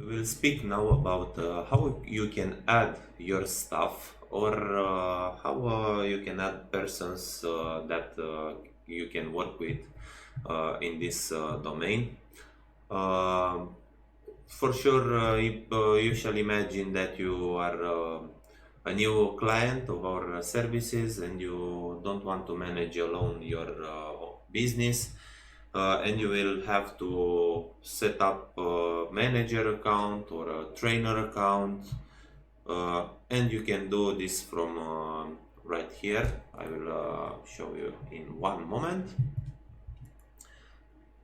We will speak now about how you can add your stuff or how you can add persons that you can work with in this domain. Um for sure, you shall imagine that you are a new client of our services and you don't want to manage alone your business, and you will have to set up a manager account or a trainer account, and you can do this from right here. I will show you in one moment.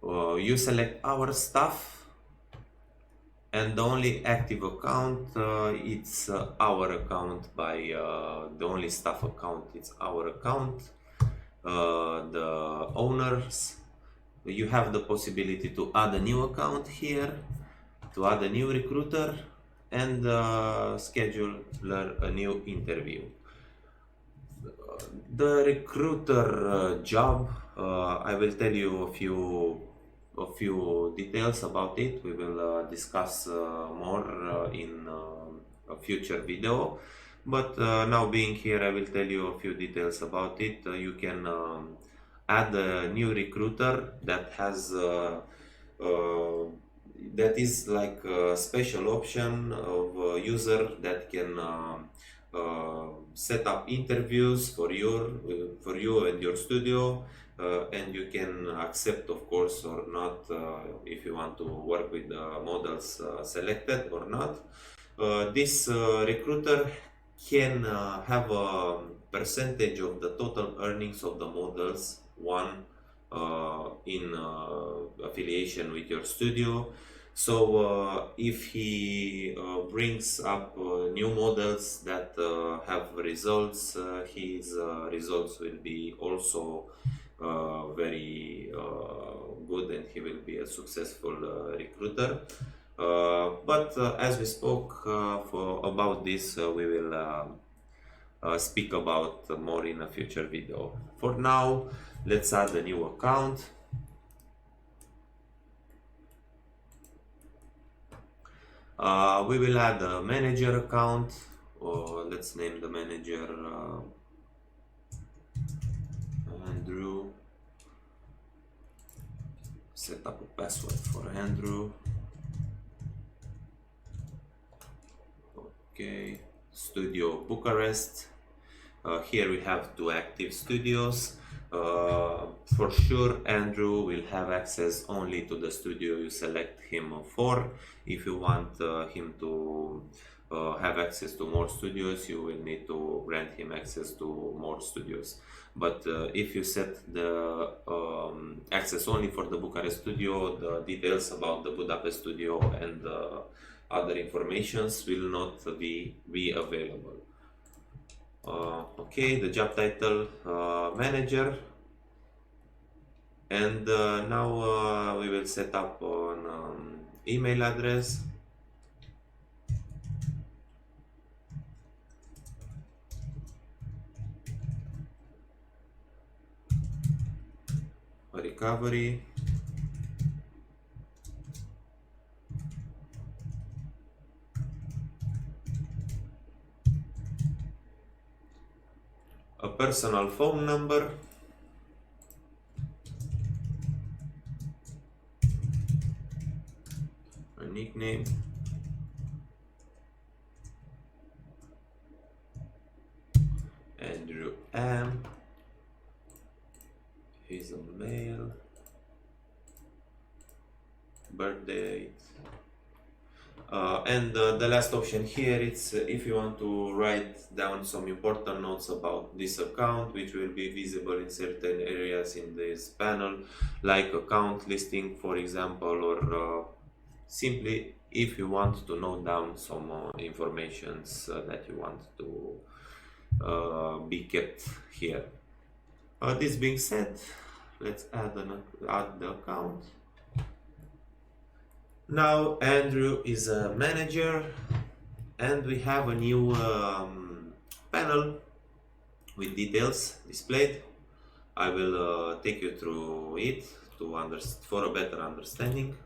You select our stuff, and the only active account, it's our account by the only staff account, it's our account. The owners, you have the possibility to add a new account here, to add a new recruiter, and schedule a new interview. The recruiter job, I will tell you a few details about it. We will discuss more in a future video. But now being here, I will tell you a few details about it. You can add a new recruiter that has uh, that is like a special option of a user that can set up interviews for you and your studio, and you can accept, of course, or not, if you want to work with the models selected or not. This recruiter can have a percentage of the total earnings of the models won in affiliation with your studio. So if he brings up new models that have results, his results will be also very good, and he will be a successful recruiter. But as we spoke about this, we will speak about more in a future video. For now, let's add a new account. We will add a manager account, or let's name the manager Andrew. Set up a password for Andrew. Okay, Studio Bucharest. Here we have two active studios. For sure, Andrew will have access only to the studio you select him for. If you want him to have access to more studios, you will need to grant him access to more studios. But if you set the access only for the Bucharest studio, the details about the Budapest studio and other informations will not be available. Okay, the job title, manager, and now we will set up an email address. A recovery. A personal phone number. A nickname. Andrew M. He's a male. Birth date. And the last option here, it's if you want to write down some important notes about this account, which will be visible in certain areas in this panel, like account listing, for example, or simply if you want to note down some informations that you want to be kept here. This being said, let's add the account. Now Andrew is a manager, and we have a new panel with details displayed. I will take you through it for a better understanding.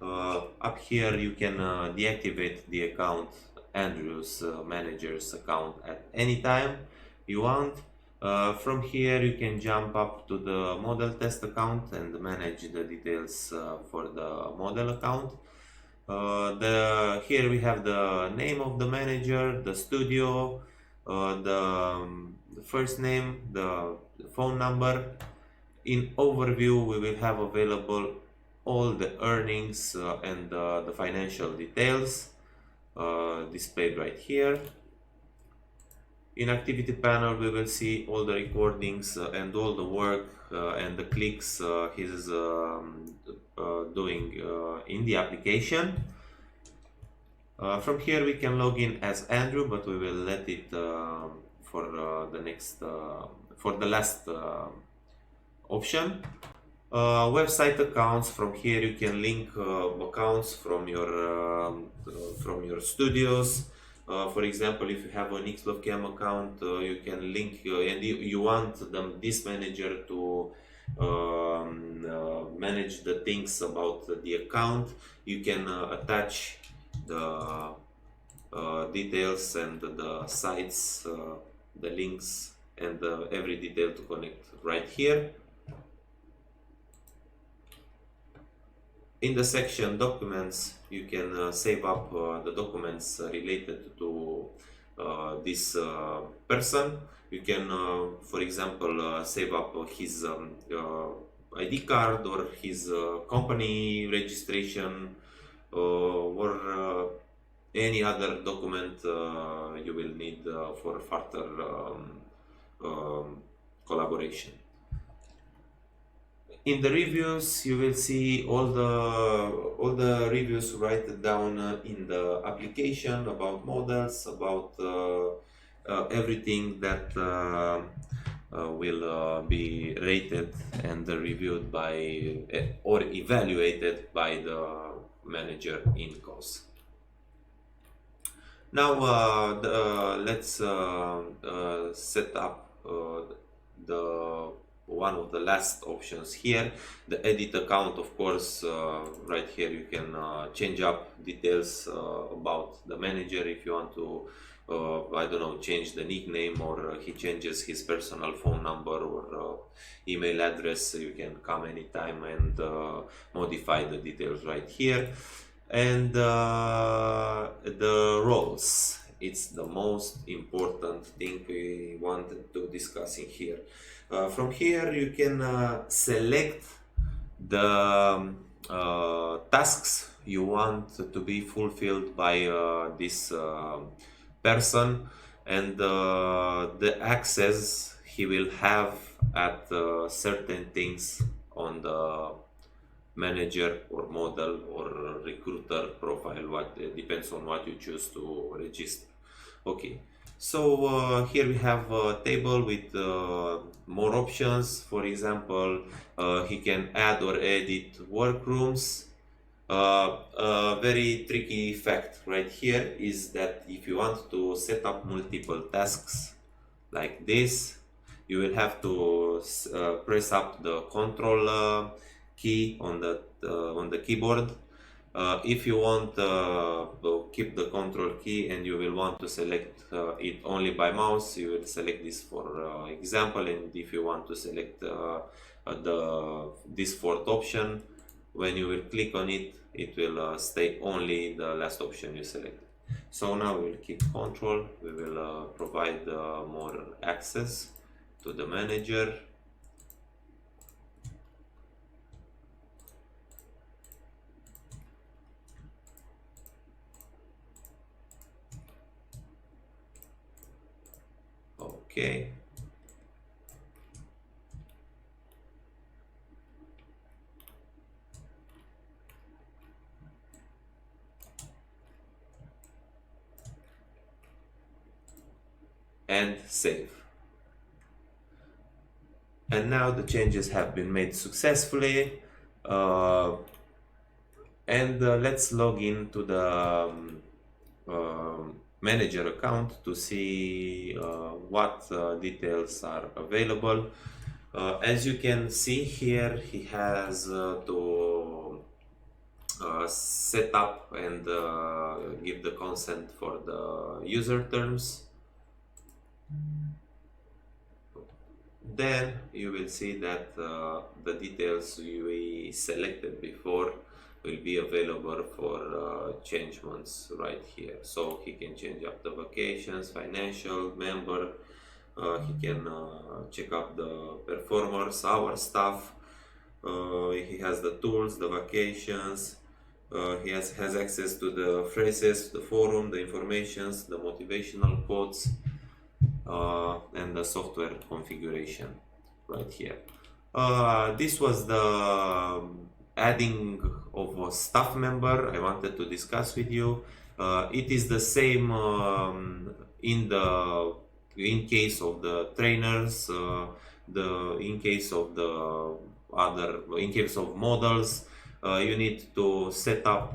Up here you can deactivate the account, Andrew's manager's account, at any time you want. From here you can jump up to the model test account and manage the details for the model account. Here we have the name of the manager, the studio, the first name, the phone number. In overview, we will have available all the earnings and the financial details displayed right here. In activity panel, we will see all the recordings and all the work and the clicks he's doing in the application. From here we can log in as Andrew, but we will let it for the last option. Website accounts. From here you can link accounts from your studios. For example, if you have an Xlovecam account, you can link and you want this manager to manage the things about the account. You can attach the details and the sites, the links, and every detail to connect right here. In the section documents, you can save up the documents related to this person. You can, for example, save up his ID card or his company registration or any other document you will need for further collaboration. In the reviews, you will see all the reviews written down in the application about models, about everything that will be rated and reviewed by or evaluated by the manager in COS. Now let's set up one of the last options here, the edit account. Of course, right here you can change up details about the manager. If you want to I don't know, change the nickname, or he changes his personal phone number or email address, you can come anytime and modify the details right here. And the roles, it's the most important thing we wanted to discuss in here. From here you can select the tasks you want to be fulfilled by this person, and the access he will have at certain things on the manager or model or recruiter profile, what depends on what you choose to register. Okay, so here we have a table with more options. For example, he can add or edit workrooms. A very tricky fact right here is that if you want to set up multiple tasks like this, you will have to press up the control key on the keyboard. If you want to keep the control key and you will want to select it only by mouse, you will select this for example. And if you want to select this fourth option, when you will click on it, it will stay only the last option you select. So now we will keep control. We will provide more access to the manager. Okay. And save. And now the changes have been made successfully. Let's log into the manager account to see what details are available. As you can see here, he has to set up and give the consent for the user terms. Then you will see that the details we selected before will be available for changements right here. So he can change up the vacations, financial, member, he can check up the performers, our stuff, he has the tools, the vacations, he has access to the phrases, the forum, the informations, the motivational quotes, and the software configuration right here. This was the adding of a staff member I wanted to discuss with you. It is the same in case of the trainers, in case of the in case of models. You need to set up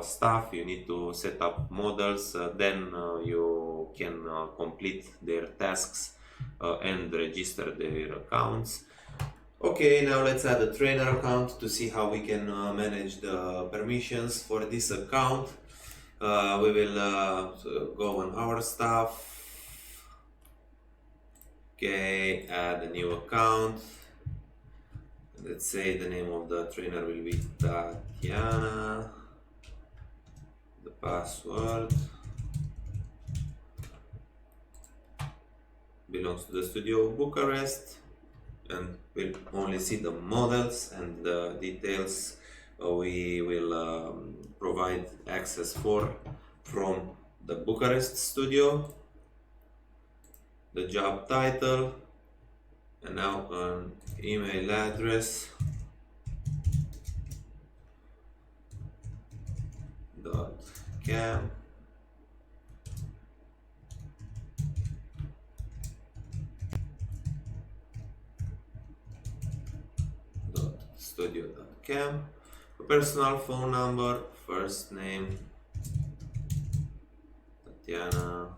stuff, you need to set up models, then you can complete their tasks and register their accounts. Okay, now let's add a trainer account to see how we can manage the permissions for this account. We will go on our stuff. Okay, add a new account. Let's say the name of the trainer will be Tatiana. The password belongs to the studio of Bucharest, and we'll only see the models and the details we will provide access for from the Bucharest studio. The job title, and now an email address .cam .studio.cam, a personal phone number, first name Tatiana,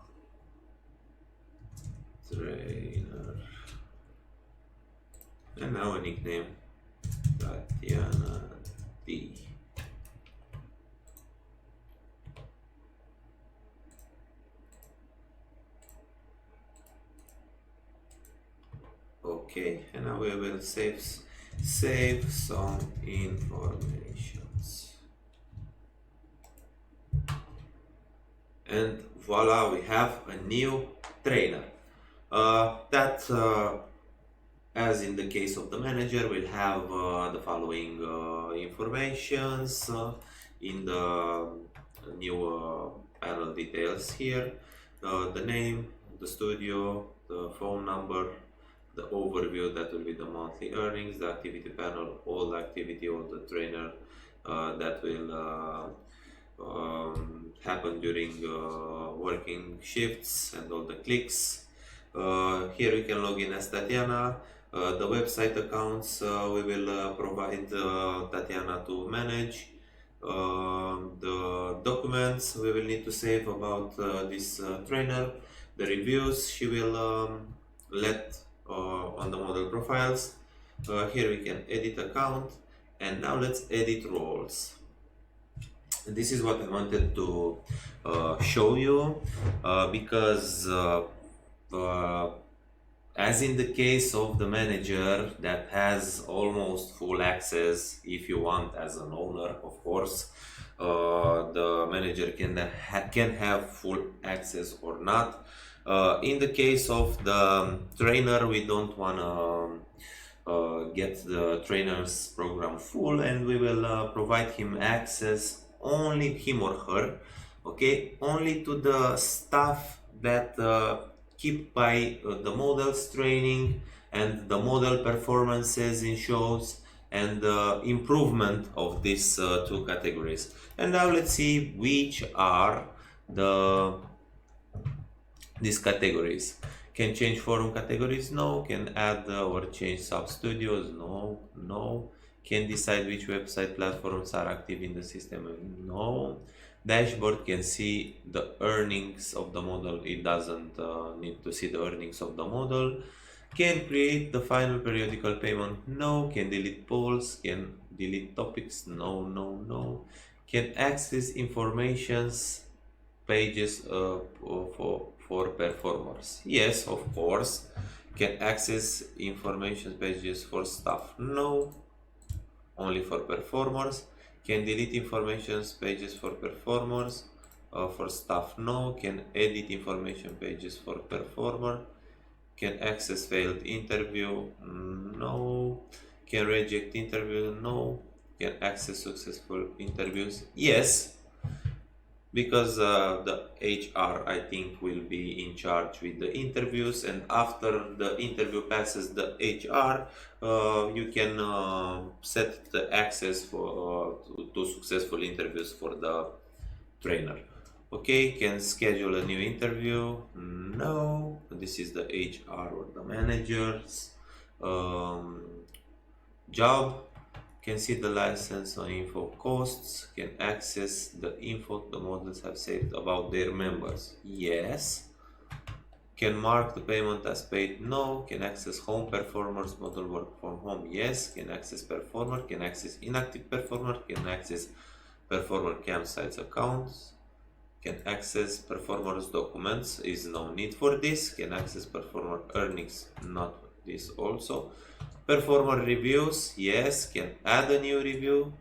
trainer, and now a nickname Tatiana T. Okay, and now we will save some informations, and voila, we have a new trainer. As in the case of the manager, we'll have the following informations in the new panel details here: the name, the studio, the phone number, the overview, that will be the monthly earnings, the activity panel, all the activity of the trainer that will happen during working shifts, and all the clicks. Here we can log in as Tatiana. The website accounts we will provide Tatiana to manage. The documents we will need to save about this trainer. The reviews she will let on the model profiles. Here we can edit account, and now let's edit roles. This is what I wanted to show you because as in the case of the manager that has almost full access, if you want as an owner, of course, the manager can have full access or not. In the case of the trainer, we don't want to get the trainer's program full, and we will provide him access, only him or her, okay, only to the stuff that keep by the models training and the model performances in shows and the improvement of these two categories. And now let's see which are these categories. Can change forum categories? No. Can add or change sub studios? No. Can decide which website platforms are active in the system? No. Dashboard can see the earnings of the model. It doesn't need to see the earnings of the model. Can create the final periodical payment? No. Can delete polls? Can delete topics? No, no, no. Can access informations pages for performers? Yes, of course. Can access information pages for staff? No, only for performers. Can delete information pages for performers? For staff? No. Can edit information pages for performer? Can access failed interview? No. Can reject interview? No. Can access successful interviews? Yes, because the HR, I think, will be in charge with the interviews, and after the interview passes the HR, you can set the access for to successful interviews for the trainer. Okay, can schedule a new interview? No, this is the HR or the manager's um, job. Can see the license on info costs, can access the info the models have saved about their members. Yes. Can mark the payment as paid? No. Can access home performers model work from home? Yes. Can access performer? Can access inactive performer? Can access performer campsites accounts? Can access performers documents? Is no need for this. Can access performer earnings? Not this also. Performer reviews? Yes. Can add a new review?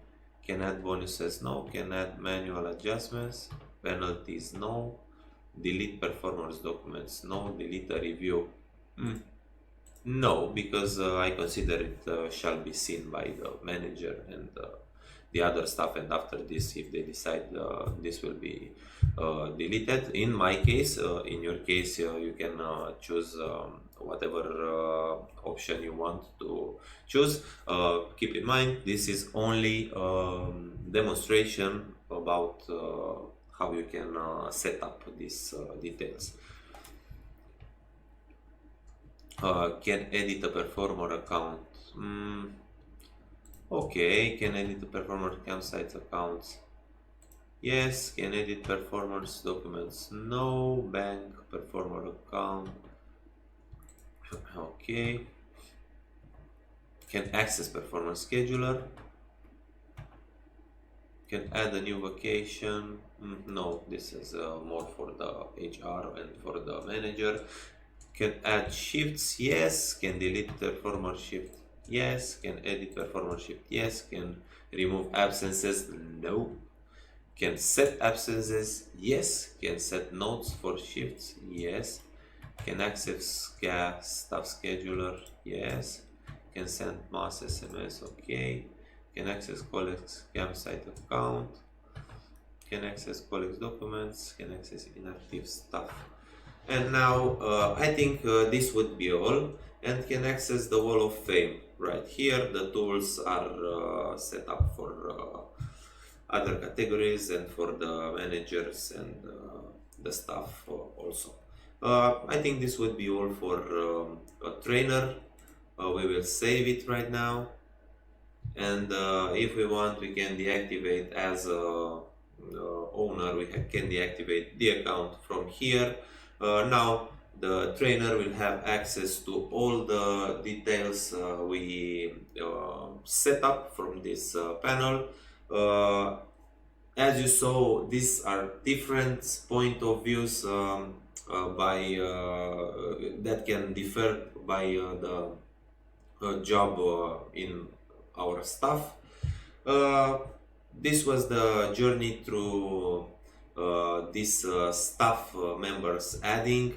Can add bonuses? No. Can add manual adjustments? Penalties? No. Delete performance documents? No. Delete a review? No, because I consider it shall be seen by the manager and the other stuff, and after this, if they decide this will be deleted. In my case, in your case, you can choose whatever option you want to choose. Keep in mind, this is only demonstration about how you can set up these details. Can edit a performer account? Okay, can edit the performer campsite accounts? Yes. Can edit performance documents? No. Bank performer account? Okay. Can access performance scheduler? Can add a new vacation? No, this is more for the HR and for the manager. Can add shifts? Yes. Can delete performer shift? Yes. Can edit performer shift? Yes. Can remove absences? No. Can set absences? Yes. Can set notes for shifts? Yes. Can access staff scheduler? Yes. Can send mass SMS? Okay. Can access colleagues campsite account? Can access colleagues documents? Can access inactive stuff? And now I think this would be all, and can access the wall of fame. Right here the tools are set up for other categories and for the managers and the staff also. I think this would be all for a trainer. We will save it right now, and if we want, we can deactivate as a owner. We can deactivate the account from here. Now the trainer will have access to all the details we set up from this panel. As you saw, these are different point of views by that can differ by the job in our staff. This was the journey through this staff members adding.